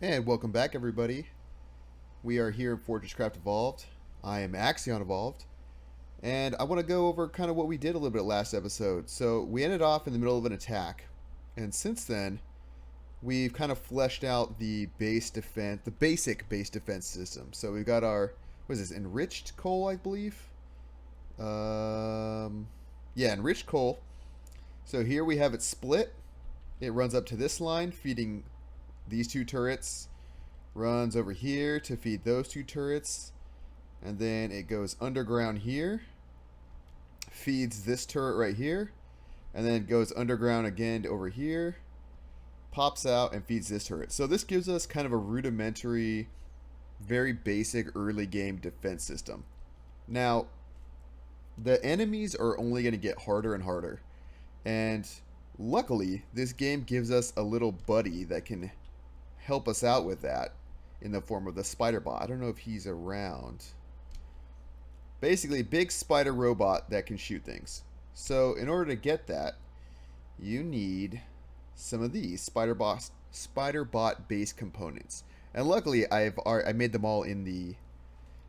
And welcome back, everybody. We are here in FortressCraft Evolved. I am Axion Evolved, and I want to go over kind of what we did a little bit last episode. So we ended off in the middle of an attack, and since then, we've kind of fleshed out the base defense, the basic base defense system. So we've got our, what is this, enriched coal, I believe? Yeah, enriched coal. So here we have it split. It runs up to this line, feeding these two turrets, runs over here to feed those two turrets, and then it goes underground here, feeds this turret right here, and then goes underground again over here, pops out and feeds this turret. So this gives us kind of a rudimentary, very basic early game defense system. Now, the enemies are only going to get harder and harder, and luckily this game gives us a little buddy that can help us out with that in the form of the spider bot. I don't know if he's around. Basically, big spider robot that can shoot things. So in order to get that, you need some of these spider bot based components. And luckily, I made them all in the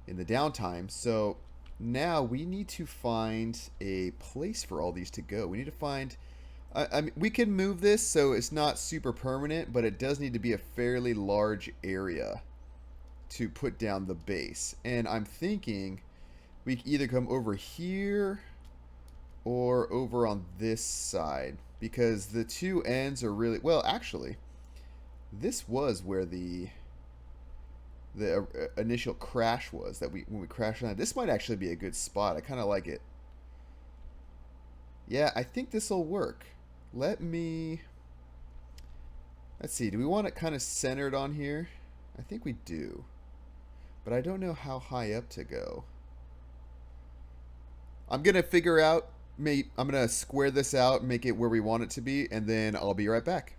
downtime. So now we need to find a place for all these to go. We need to find. I mean, we can move this so it's not super permanent, but it does need to be a fairly large area to put down the base. And I'm thinking we can either come over here or over on this side, because the two ends are really, well, actually, this was where the initial crash was, that when we crashed on it. This might actually be a good spot. I kind of like it. Yeah, I think this will work. Let's see, do we want it kind of centered on here? I think we do, but I don't know how high up to go. I'm going to figure out, I'm going to square this out, make it where we want it to be, and then I'll be right back.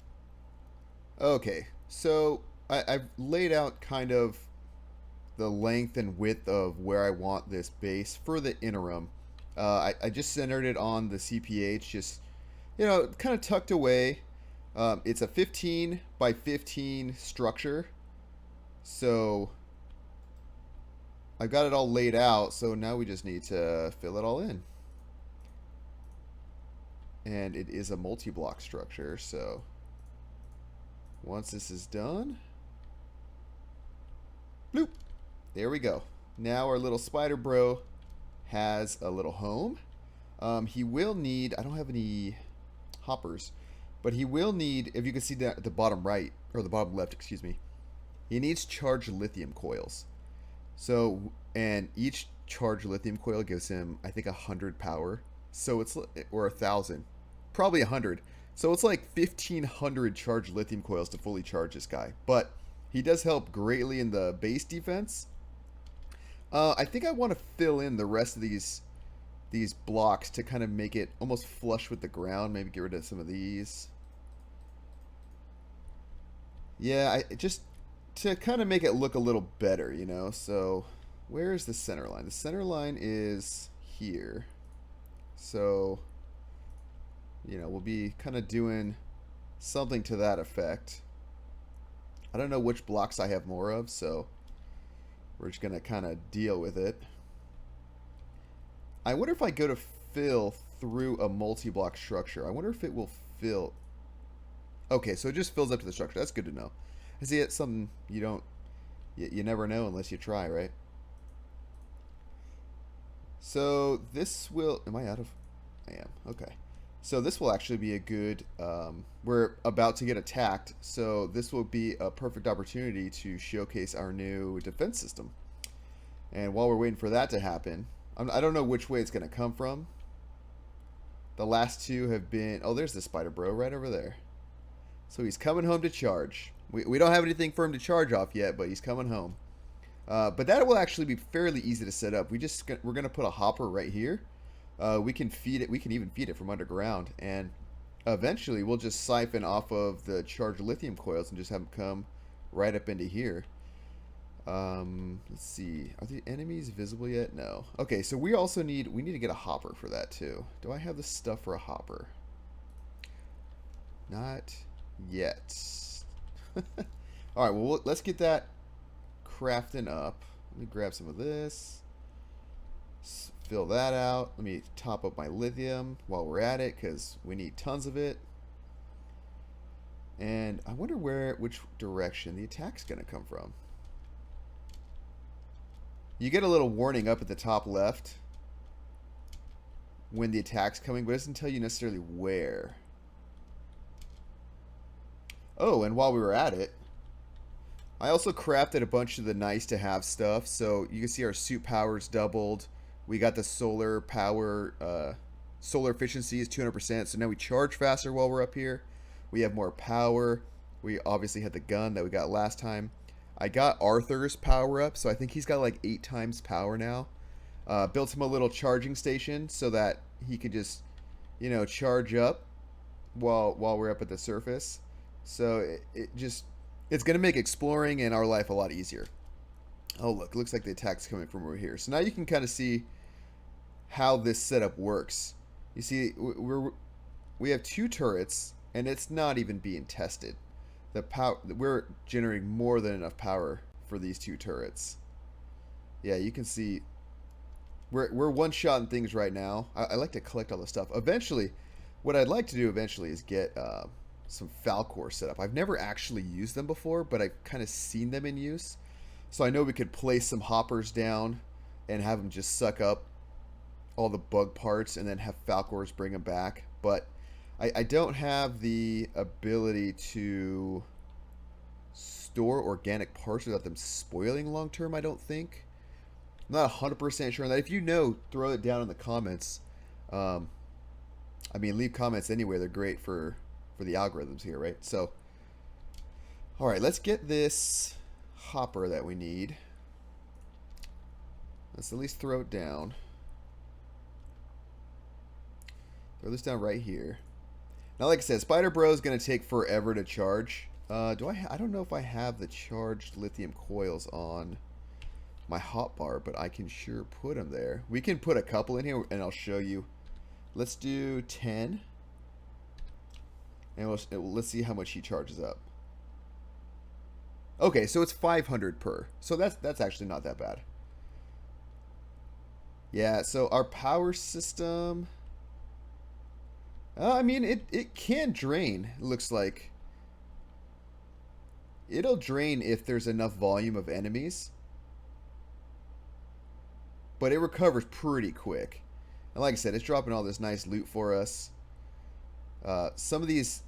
Okay, so I've laid out kind of the length and width of where I want this base for the interim. I just centered it on the CPH, just, you know, kind of tucked away. It's a 15 by 15 structure. So I've got it all laid out. So now we just need to fill it all in. And it is a multi-block structure. So once this is done, bloop, there we go. Now our little spider bro has a little home. He will need, I don't have any hoppers, but he will need, if you can see that at the bottom right, or the bottom left, excuse me, he needs charged lithium coils. So, and each charged lithium coil gives him, I think, 100 power. So it's, or 1,000, probably 100. So it's like 1,500 charged lithium coils to fully charge this guy. But he does help greatly in the base defense. I think I want to fill in the rest of these blocks to kind of make it almost flush with the ground. Maybe get rid of some of these. Yeah, just to kind of make it look a little better, you know. So where is the center line? The center line is here. So, you know, we'll be kind of doing something to that effect. I don't know which blocks I have more of, so we're just going to kind of deal with it. I wonder if I go to fill through a multi-block structure. I wonder if it will fill. Okay, so it just fills up to the structure. That's good to know. I see, it's something you never know unless you try, right? So this will, am I out of, I am, okay. So this will actually be a good, we're about to get attacked, so this will be a perfect opportunity to showcase our new defense system. And while we're waiting for that to happen, I don't know which way it's going to come from. The last two have been, oh, there's the spider bro right over there. So he's coming home to charge. We don't have anything for him to charge off yet, but he's coming home. But that will actually be fairly easy to set up. We're going to put a hopper right here. We can feed it. We can even feed it from underground, and eventually we'll just siphon off of the charged lithium coils and just have them come right up into here. Let's see. Are the enemies visible yet? No. Okay, so we need to get a hopper for that too. Do I have the stuff for a hopper? Not yet. All right, well, let's get that crafting up. Let me grab some of this. Fill that out. Let me top up my lithium while we're at it because we need tons of it. And I wonder which direction the attack's going to come from. You get a little warning up at the top left when the attack's coming, but it doesn't tell you necessarily where. Oh, and while we were at it, I also crafted a bunch of the nice to have stuff. So you can see our suit power's doubled. We got the solar power, solar efficiency is 200%. So now we charge faster while we're up here. We have more power. We obviously had the gun that we got last time. I got Arthur's power up, so I think he's got like 8 times power now. Built him a little charging station so that he could just, you know, charge up while we're up at the surface. So it's going to make exploring in our life a lot easier. Oh, look, looks like the attack's coming from over here. So now you can kind of see how this setup works. You see, we have 2 turrets, and it's not even being tested. We're generating more than enough power for these 2 turrets. Yeah, you can see we're one-shotting things right now. I like to collect all the stuff. Eventually, what I'd like to do eventually is get some Falcor set up. I've never actually used them before, but I've kind of seen them in use. So I know we could place some hoppers down and have them just suck up all the bug parts and then have Falcors bring them back. But I don't have the ability to store organic parts without them spoiling long term, I don't think. I'm not 100% sure on that. If you know, throw it down in the comments. I mean, leave comments anyway. They're great for the algorithms here, right? So, all right, let's get this hopper that we need. Let's at least throw it down. Throw this down right here. Now, like I said, Spider Bro is going to take forever to charge. I don't know if I have the charged lithium coils on my hotbar, but I can sure put them there. We can put a couple in here, and I'll show you. Let's do 10. And let's see how much he charges up. Okay, so it's 500 per. So that's actually not that bad. Yeah, so our power system... I mean, it can drain, it looks like. It'll drain if there's enough volume of enemies. But it recovers pretty quick. And like I said, it's dropping all this nice loot for us. Some of these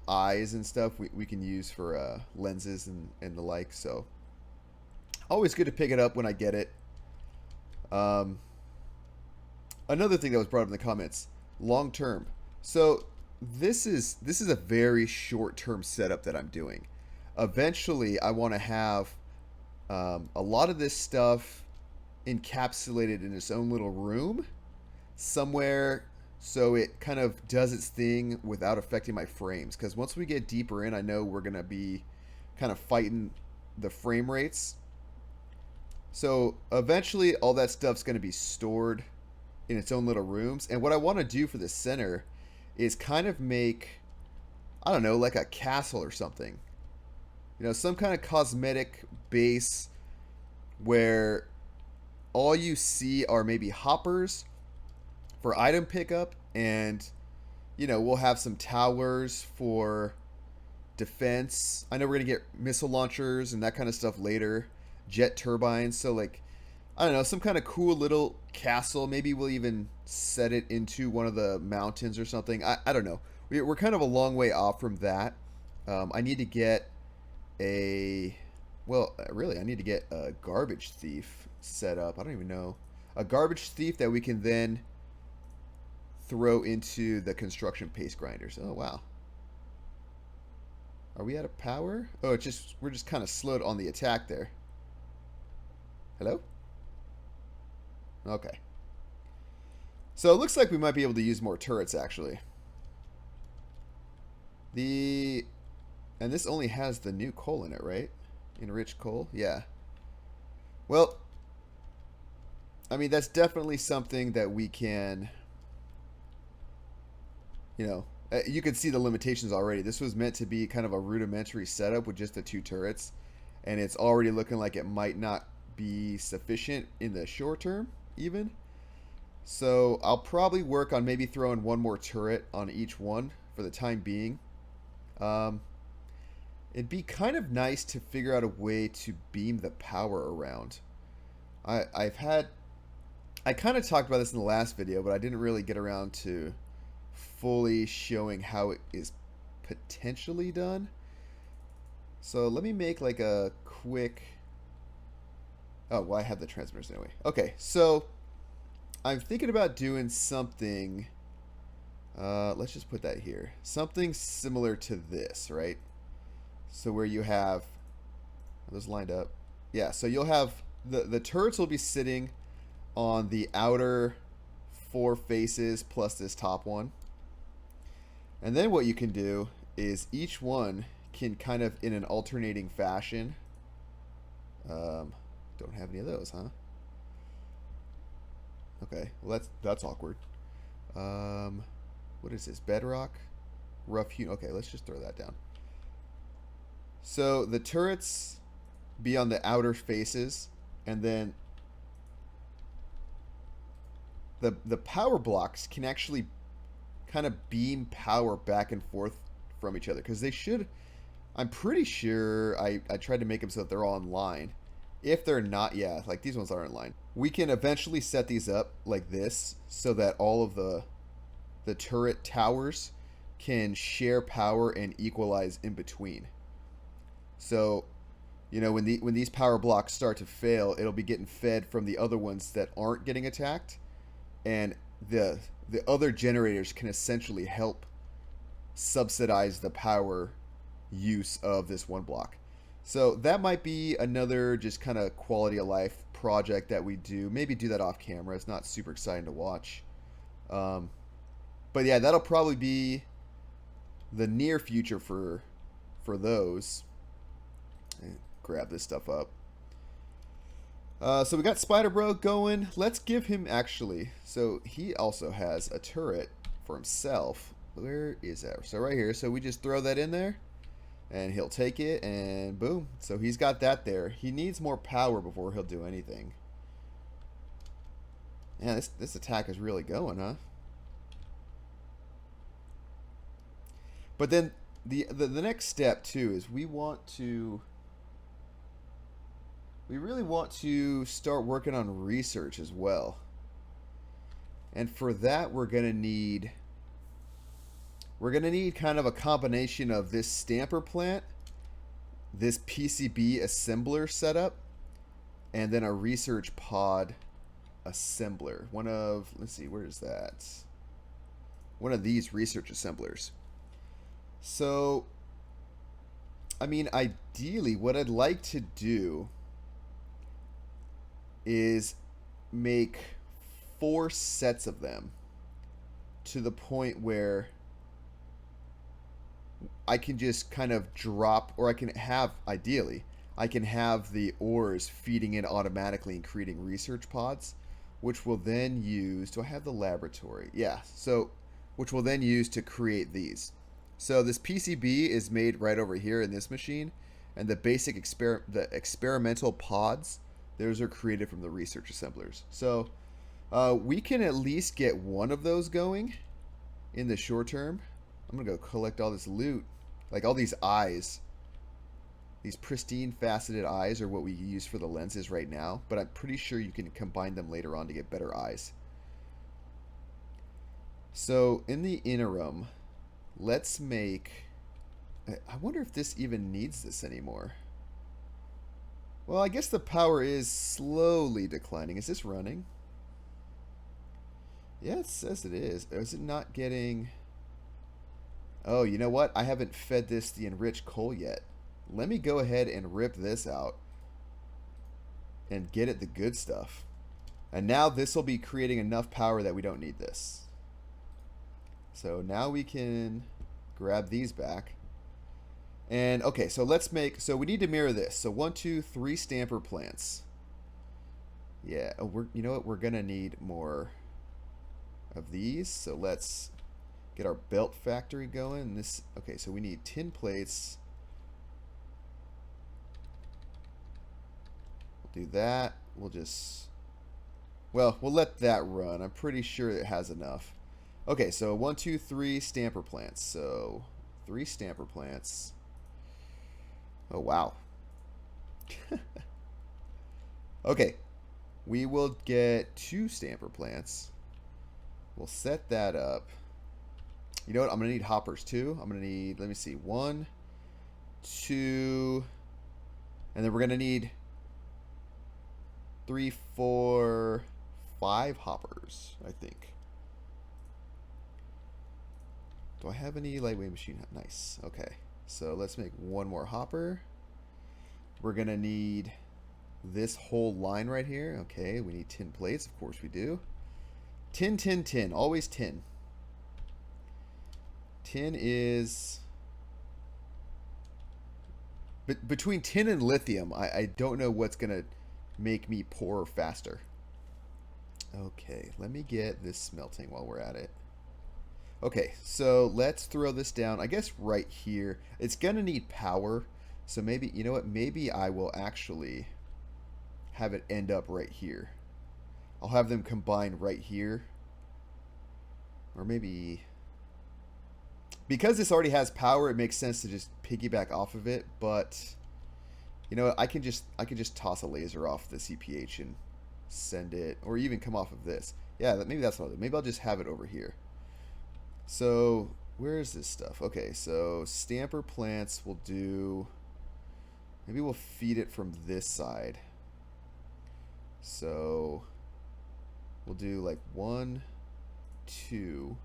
eyes and stuff we can use for lenses and the like. So, always good to pick it up when I get it. Another thing that was brought up in the comments, long term. So this is a very short term setup that I'm doing. Eventually, I want to have a lot of this stuff encapsulated in its own little room somewhere, so it kind of does its thing without affecting my frames. Because once we get deeper in, I know we're going to be kind of fighting the frame rates. So eventually, all that stuff's going to be stored in its own little rooms. And what I want to do for the center is kind of make, I don't know, like a castle or something. You know, some kind of cosmetic base where all you see are maybe hoppers for item pickup, and, you know, we'll have some towers for defense. I know we're going to get missile launchers and that kind of stuff later. Jet turbines. So, like, I don't know, some kind of cool little castle. Maybe we'll even set it into one of the mountains or something. I don't know. We're kind of a long way off from that. I need to get really, I need to get a garbage thief set up. I don't even know. A garbage thief that we can then throw into the construction paste grinders. Oh, wow. Are we out of power? Oh, we're just kind of slowed on the attack there. Hello? Okay. So it looks like we might be able to use more turrets, actually. And this only has the new coal in it, right? Enriched coal? Yeah. Well, I mean, that's definitely something that we can, you know, You can see the limitations already. This was meant to be kind of a rudimentary setup with just the 2 turrets, and it's already looking like it might not be sufficient in the short term, even. So I'll probably work on maybe throwing 1 more turret on each one for the time being. It'd be kind of nice to figure out a way to beam the power around. I kind of talked about this in the last video, but I didn't really get around to fully showing how it is potentially done. So let me make like a quick... Oh, well, I have the transmitters anyway. Okay, so I'm thinking about doing something... let's just put that here. Something similar to this, right? So where you have... Are those lined up? Yeah, so you'll have... The turrets will be sitting on the outer 4 faces plus this top one. And then what you can do is each one can kind of in an alternating fashion. Don't have any of those, huh? Okay, well that's awkward. What is this? Bedrock? Rough hewn. Okay, let's just throw that down. So the turrets be on the outer faces, and then the power blocks can actually kind of beam power back and forth from each other, because they should... I'm pretty sure I tried to make them so that they're all in line. If they're not, yeah, like these ones aren't in line. We can eventually set these up like this so that all of the turret towers can share power and equalize in between. So, you know, when these power blocks start to fail, it'll be getting fed from the other ones that aren't getting attacked, and the other generators can essentially help subsidize the power use of this one block. So that might be another just kind of quality of life project that we do. Maybe do that off camera. It's not super exciting to watch. But yeah, that'll probably be the near future for those. Grab this stuff up. So we got Spider Bro going. Let's give him actually. So he also has a turret for himself. Where is that? So right here. So we just throw that in there, and he'll take it, and boom. So he's got that there. He needs more power before he'll do anything. Yeah, this attack is really going, huh? But then the next step too is we really want to start working on research as well. And for that we're gonna need kind of a combination of this stamper plant, this PCB assembler setup, and then a research pod assembler. Let's see, where is that? One of these research assemblers. So, I mean, ideally, what I'd like to do is make 4 sets of them to the point where I can just kind of drop, or I can have, ideally, I can have the ores feeding in automatically and creating research pods, which will then use, do I have the laboratory? Yeah, so, which will then use to create these. So this PCB is made right over here in this machine, and the basic experimental pods, those are created from the research assemblers. So we can at least get one of those going in the short term. I'm gonna go collect all this loot, like all these eyes. These pristine faceted eyes are what we use for the lenses right now, but I'm pretty sure you can combine them later on to get better eyes. So in the interim, let's make... I wonder if this even needs this anymore. Well, I guess the power is slowly declining. Is this running? Yeah, it says it is. Is it not getting... Oh, you know what? I haven't fed this the enriched coal yet. Let me go ahead and rip this out and get it the good stuff. And now this will be creating enough power that we don't need this. So now we can grab these back. And okay, so let's make, so we need to mirror this. So 1, 2, 3 stamper plants. Yeah, you know what? We're gonna need more of these. So let's get our belt factory going. This, okay, so we need tin plates. We'll do that. We'll just, well, we'll let that run. I'm pretty sure it has enough. Okay, so 1, 2, 3 stamper plants. So 3 stamper plants. Oh, wow. Okay, we will get 2 stamper plants. We'll set that up. You know what? I'm going to need hoppers too. I'm going to need, let me see, 1, 2, and then we're going to need 3, 4, 5 hoppers, I think. Do I have any lightweight machine? Nice. Okay, so let's make 1 more hopper. We're going to need this whole line right here. Okay, we need tin plates. Of course we do. Tin, tin, tin. Always tin. Tin is... between tin and lithium, I don't know what's going to make me pour faster. Okay, let me get this smelting while we're at it. Okay, so let's throw this down, I guess right here. It's going to need power, so maybe, you know what, maybe I will actually have it end up right here. I'll have them combine right here. Or maybe... because this already has power, it makes sense to just piggyback off of it, but you know what, I can just toss a laser off the CPH and send it, or even come off of this. Yeah, maybe that's what I'll do. Maybe I'll just have it over here. So where is this stuff? Okay, so stamper plants will do, maybe we'll feed it from this side. So we'll do like 1, 2,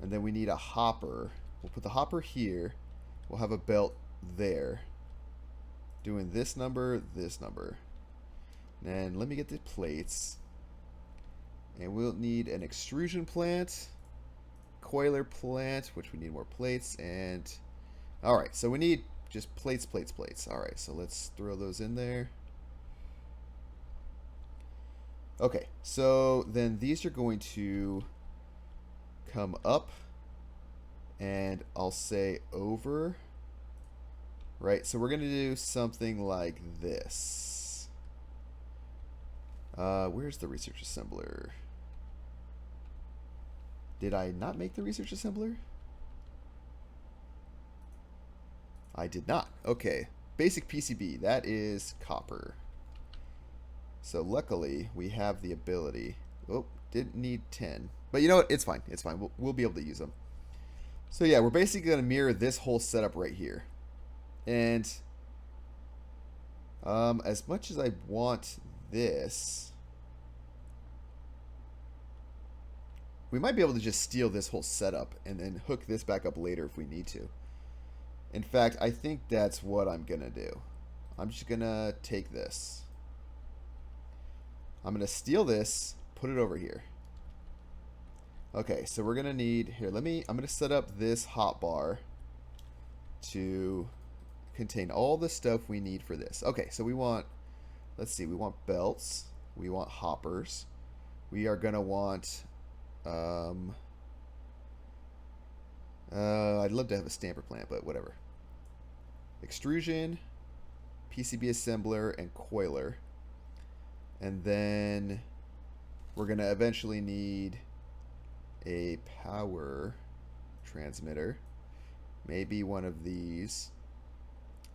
and then we need a hopper. We'll put the hopper here. We'll have a belt there, doing this number. And let me get the plates. And we'll need an extrusion plant, coiler plant, which we need more plates, and all right, so we need just plates. All right, so let's throw those in there. Okay, so then these are going to come up, and I'll say over, right? So we're going to do something like this. Where's the research assembler? Did I not make the research assembler? I did not. Okay, basic PCB, that is copper. So luckily we have the ability. Oh, didn't need 10. But you know what? It's fine. It's fine. We'll be able to use them. So yeah, we're basically going to mirror this whole setup right here. And as much as I want this, we might be able to just steal this whole setup and then hook this back up later if we need to. In fact, I think that's what I'm going to do. I'm just going to take this. I'm going to steal this, put it over here. Okay, so we're going to need, here, I'm going to set up this hotbar to contain all the stuff we need for this. Okay, so we want, let's see, we want belts, we want hoppers, we are going to want, I'd love to have a stamper plant, but whatever. Extrusion, PCB assembler, and coiler. And then we're going to eventually need a power transmitter. Maybe one of these.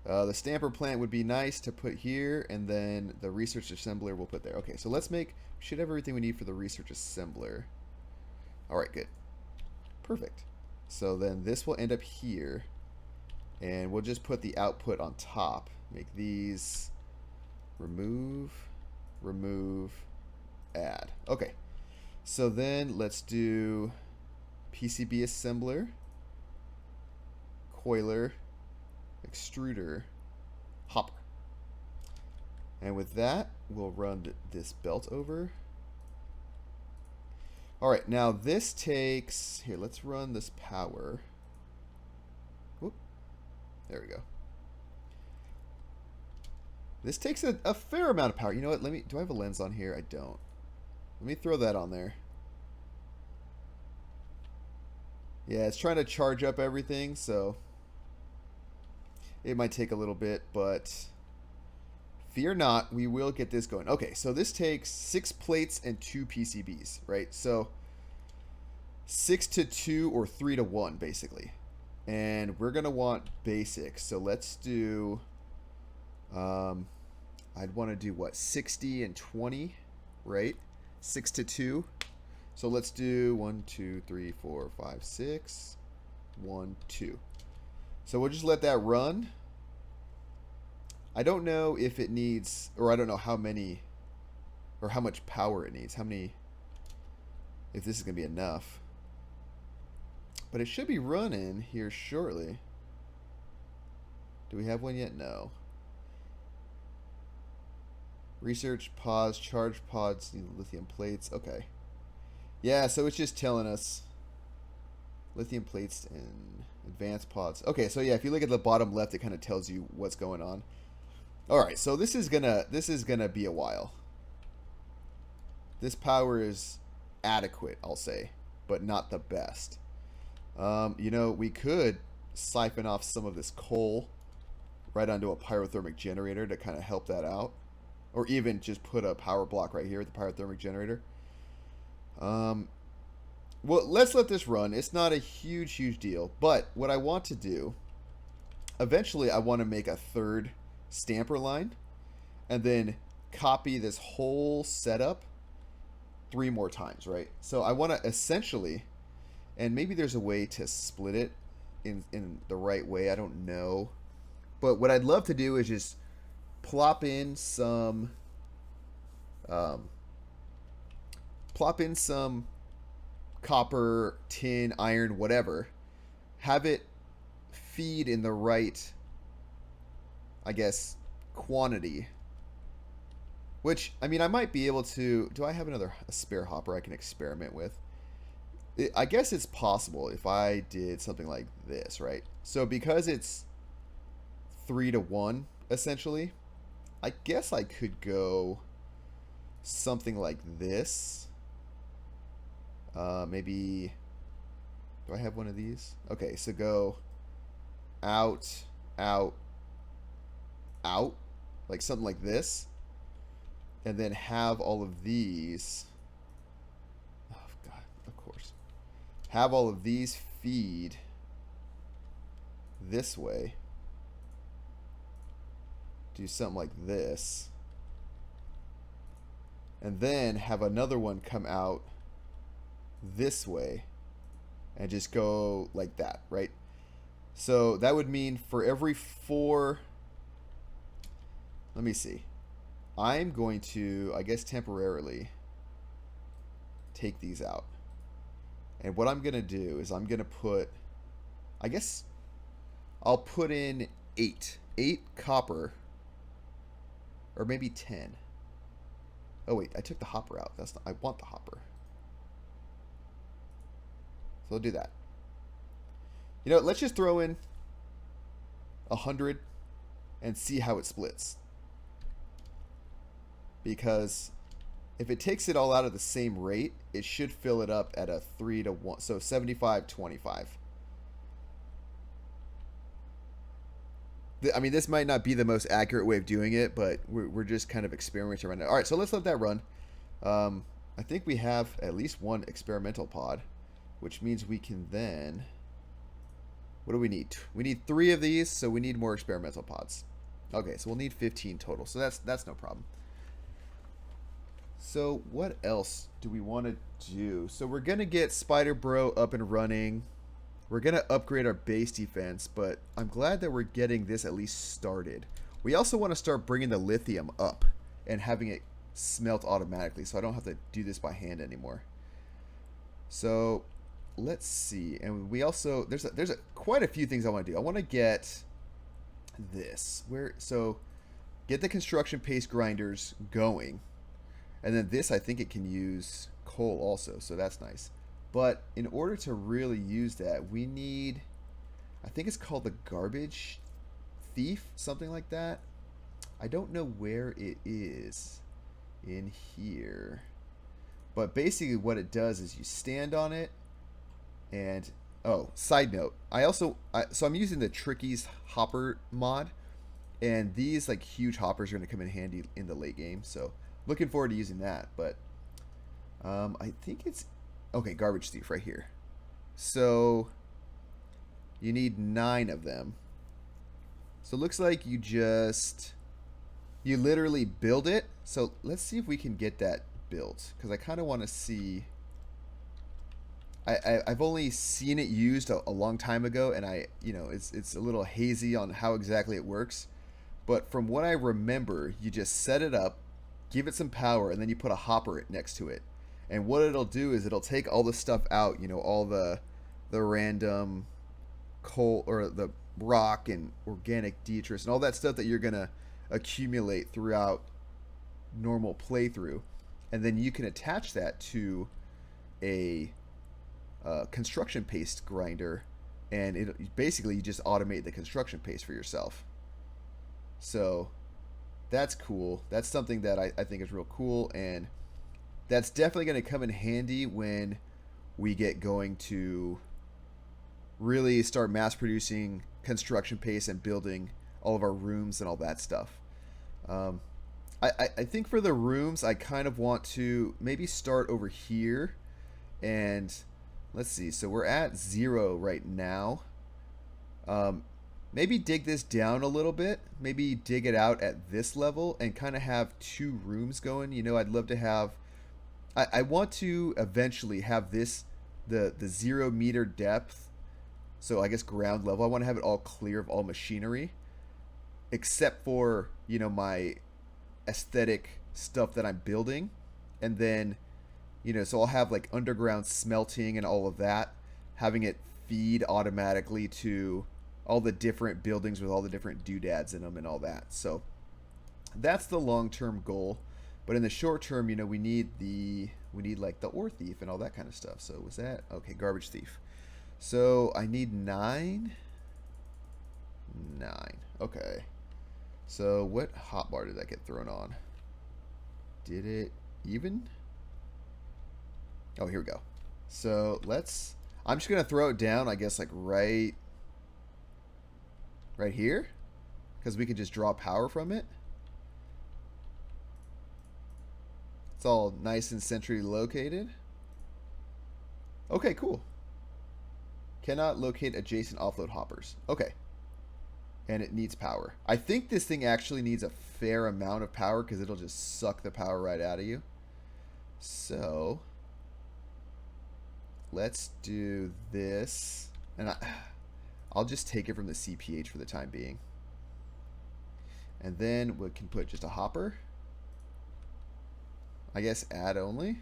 The stamper plant would be nice to put here, and then the research assembler we'll put there. Okay, so let's make, we should have everything we need for the research assembler. Alright, good. Perfect. So then this will end up here, and we'll just put the output on top. Make these remove, add. Okay, so then let's do PCB assembler, coiler, extruder, hopper. And with that, we'll run this belt over. All right, now this takes, here, let's run this power. Whoop, there we go. This takes a fair amount of power. You know what, do I have a lens on here? I don't. Let me throw that on there. Yeah, it's trying to charge up everything, so it might take a little bit, but fear not, we will get this going. Okay, so this takes 6 plates and 2 PCBs, right? So 6 to 2 or 3 to 1, basically. And we're going to want basic. So let's do, I'd want to do what, 60 and 20, right? 6 to 2. So let's do 1, 2, 3, 4, 5, 6. 1, 2. So we'll just let that run. I don't know if it needs, or I don't know how many, or how much power it needs. How many, if this is going to be enough. But it should be running here shortly. Do we have one yet? No. Research pods, charge pods, lithium plates. Okay. Yeah, so it's just telling us lithium plates and advanced pods. Okay, so yeah, if you look at the bottom left, it kind of tells you what's going on. All right, so this is gonna be a while. This power is adequate, I'll say, but not the best. You know, we could siphon off some of this coal right onto a pyrothermic generator to kind of help that out, or even just put a power block right here at the pyrothermic generator. Well, let's let this run. It's not a huge deal, but what I want to do, eventually I want to make a third stamper line and then copy this whole setup 3 more times, right? So I want to essentially, and maybe there's a way to split it in the right way, I don't know. But what I'd love to do is just plop in some copper, tin, iron, whatever. Have it feed in the right, I guess, quantity. Which, I mean, I might be able to... Do I have a spare hopper I can experiment with? I guess it's possible if I did something like this, right? So because it's 3 to 1, essentially, I guess I could go something like this. Maybe, do I have one of these? Okay, so go out, out, out, like something like this, and then have all of these, oh God, of course, have all of these feed this way, do something like this, and then have another one come out this way and just go like that, right? So that would mean for every 4, let me see, I'm going to, I guess, temporarily take these out, and what I'm gonna do is I'm gonna put, I guess I'll put in 8 copper, or maybe 10. Oh wait, I took the hopper out. That's not, I want the hopper. So I'll do that. You know, let's just throw in 100 and see how it splits. Because if it takes it all out at the same rate, it should fill it up at a 3 to 1. So 75-25. I mean, this might not be the most accurate way of doing it, but we're just kind of experimenting right now. All right, so let's let that run. I think we have at least 1 experimental pod, which means we can then, what do we need? We need 3 of these, so we need more experimental pods. Okay, so we'll need 15 total, so that's no problem. So what else do we want to do? So we're going to get Spider Bro up and running. We're going to upgrade our base defense, but I'm glad that we're getting this at least started. We also want to start bringing the lithium up and having it smelt automatically, so I don't have to do this by hand anymore. So let's see, and we also there's quite a few things I want to do. I want to get this so get the construction paste grinders going, and then this, I think it can use coal also, so that's nice. But in order to really use that, we need, I think it's called the garbage thief, something like that. I don't know where it is in here, but basically what it does is you stand on it and Oh, side note. So I'm using the Tricky's hopper mod, and these like huge hoppers are going to come in handy in the late game. So looking forward to using that. But I think it's okay. Garbage thief right here. So you need 9 of them. So it looks like you literally build it. So let's see if we can get that built, because I kind of want to see. I've only seen it used a long time ago, and it's a little hazy on how exactly it works. But from what I remember, you just set it up, give it some power, and then you put a hopper next to it. And what it'll do is it'll take all the stuff out, all the random coal or the rock and organic detritus and all that stuff that you're gonna accumulate throughout normal playthrough, and then you can attach that to a construction paste grinder, and it basically you just automate the construction paste for yourself. So that's cool. That's something that I think is real cool, and that's definitely going to come in handy when we get going to really start mass producing construction paste and building all of our rooms and all that stuff. I think for the rooms, I kind of want to maybe start over here, and let's see. So we're at 0 right now. Maybe dig this down a little bit. Maybe dig it out at this level and kind of have 2 rooms going. I'd love to have. I want to eventually have this the 0 meter depth. So I guess ground level. I want to have it all clear of all machinery, except for my aesthetic stuff that I'm building, and then so I'll have like underground smelting and all of that, having it feed automatically to all the different buildings with all the different doodads in them and all that. So that's the long-term goal. But in the short term, we need like the ore thief and all that kind of stuff. So was that okay? Garbage thief. So I need 9. Okay. So what hotbar did that get thrown on? Did it even? Oh, here we go. So I'm just gonna throw it down, I guess, like right here, because we can just draw power from it. It's all nice and centrally located. Okay, cool. Cannot locate adjacent offload hoppers. Okay. And it needs power. I think this thing actually needs a fair amount of power, because it'll just suck the power right out of you. So let's do this. And I'll just take it from the CPH for the time being. And then we can put just a hopper. I guess add only.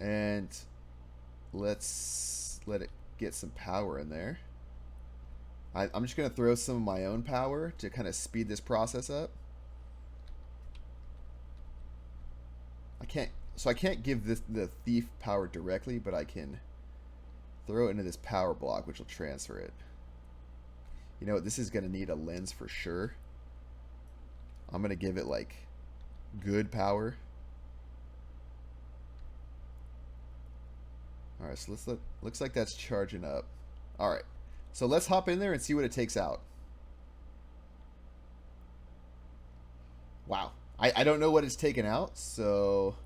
And let's let it get some power in there. I'm just going to throw some of my own power to kind of speed this process up. I can't give the thief power directly, but I can throw it into this power block, which will transfer it. You know what? This is going to need a lens for sure. I'm going to give it like good power. All right, so looks like that's charging up. All right, so let's hop in there and see what it takes out. Wow, I don't know what it's taken out, so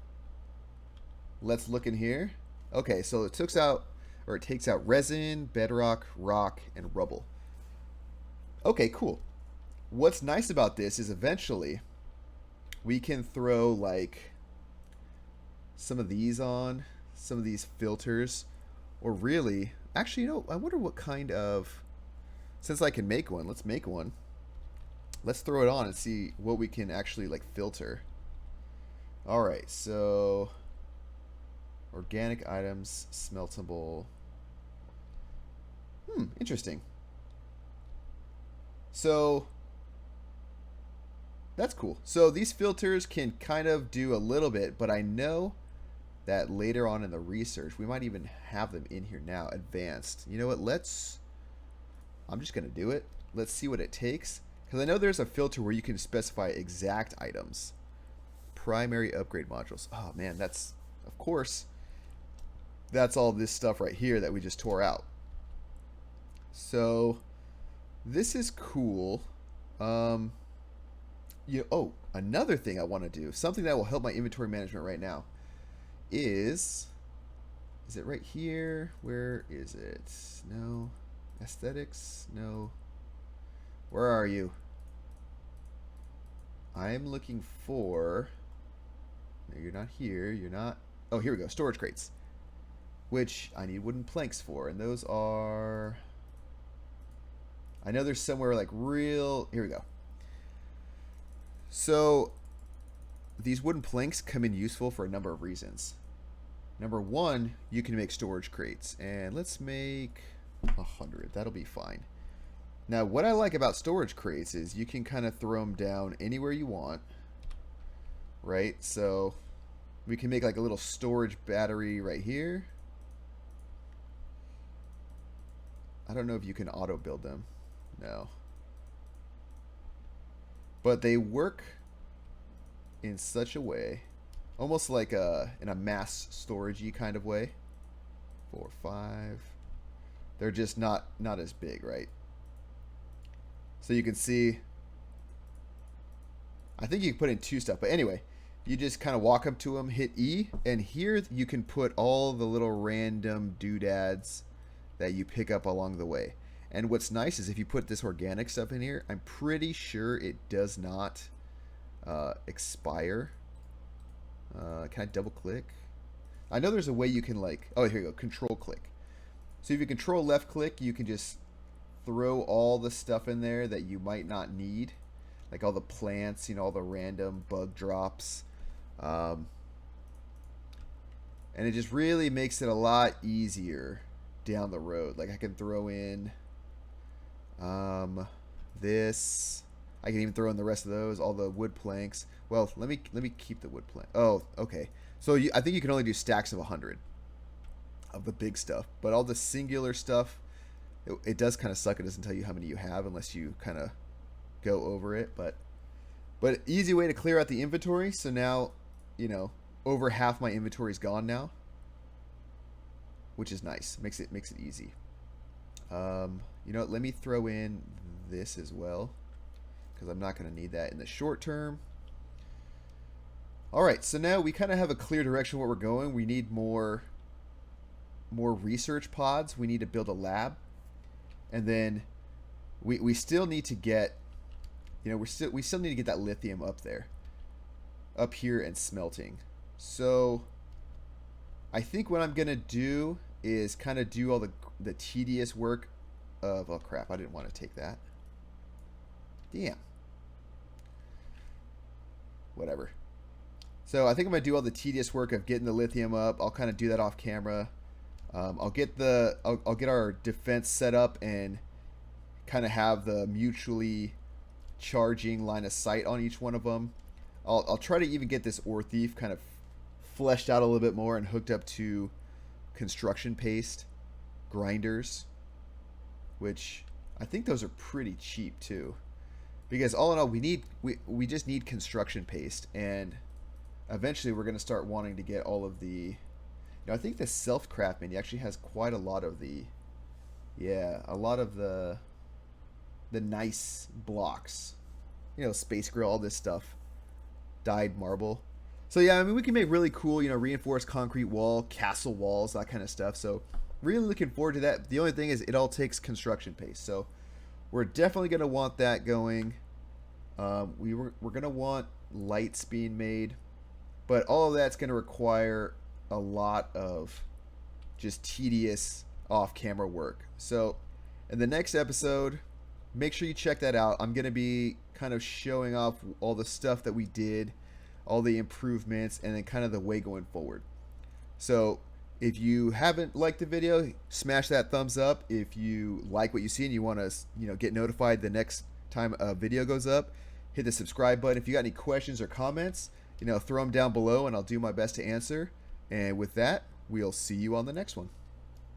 let's look in here. Okay, so it takes out resin, bedrock, rock, and rubble. Okay, cool. What's nice about this is eventually we can throw like some of these on, some of these filters, or really, actually, I wonder what kind of, since I can make one, let's make one. Let's throw it on and see what we can actually like filter. All right, so organic items, smeltable. Interesting. So that's cool. So these filters can kind of do a little bit, but I know that later on in the research, we might even have them in here now, advanced. You know what? I'm just going to do it. Let's see what it takes. Because I know there's a filter where you can specify exact items. Primary upgrade modules. Oh man, that's, of course, that's all this stuff right here that we just tore out. So this is cool. Oh, another thing I want to do, something that will help my inventory management right now, is it right here? Where is it? No. Aesthetics? No. Where are you? I'm looking for... No, you're not here. You're not... Oh, here we go. Storage crates. Which I need wooden planks for. And those are... I know there's somewhere like real... Here we go. So, these wooden planks come in useful for a number of reasons. Number one, you can make storage crates. And let's make 100. That'll be fine. Now, what I like about storage crates is you can kind of throw them down anywhere you want. Right? So, we can make like a little storage battery right here. I don't know if you can auto build them. No. But they work in such a way, almost like in a mass storage-y kind of way. 4, 5. They're just not as big, right? So you can see, I think you can put in 2 stuff. But anyway, you just kind of walk up to them, hit E, and here you can put all the little random doodads that you pick up along the way. And what's nice is if you put this organic stuff in here, I'm pretty sure it does not expire. Can I double click? I know there's a way you can like, oh, here you go, control click. So if you control left click, you can just throw all the stuff in there that you might not need. Like all the plants, you know, all the random bug drops. And it just really makes it a lot easier down the road. Like I can throw in this. I can even throw in the rest of those, all the wood planks. Well, let me keep the wood plank. Oh, okay. So I think you can only do stacks of 100 of the big stuff, but all the singular stuff, it does kind of suck. It doesn't tell you how many you have unless you kind of go over it. But easy way to clear out the inventory. So now, you know, over half my inventory is gone now, which is nice. Makes it easy. You know what, let me throw in this as well, because I'm not going to need that in the short term. Alright, so now we kind of have a clear direction where we're going. We need more research pods. We need to build a lab. And then we still need to get, you know, we still need to get that lithium up there. Up here and smelting. So I think what I'm going to do is kind of do all the tedious work of, oh crap, I didn't want to take that. Damn. Whatever. So I think I'm going to do all the tedious work of getting the lithium up. I'll kind of do that off camera. I'll get our defense set up and kind of have the mutually charging line of sight on each one of them. I'll try to even get this ore thief kind of fleshed out a little bit more and hooked up to construction paste grinders, which I think those are pretty cheap too, because all in all we just need construction paste, and eventually we're going to start wanting to get all of the, you know, I think the self-craft menu actually has quite a lot of the, yeah, a lot of the nice blocks, you know, space grill, all this stuff, dyed marble. So yeah, I mean, we can make really cool, you know, reinforced concrete wall, castle walls, that kind of stuff. So really looking forward to that. The only thing is it all takes construction paste. So we're definitely going to want that going. We're going to want lights being made. But all of that's going to require a lot of just tedious off-camera work. So in the next episode, make sure you check that out. I'm going to be kind of showing off all the stuff that we did, all the improvements, and then kind of the way going forward. So if you haven't liked the video, smash that thumbs up. If you like what you see and you want to, you know, get notified the next time a video goes up, hit the subscribe button. If you got any questions or comments, you know, throw them down below and I'll do my best to answer. And with that, we'll see you on the next one.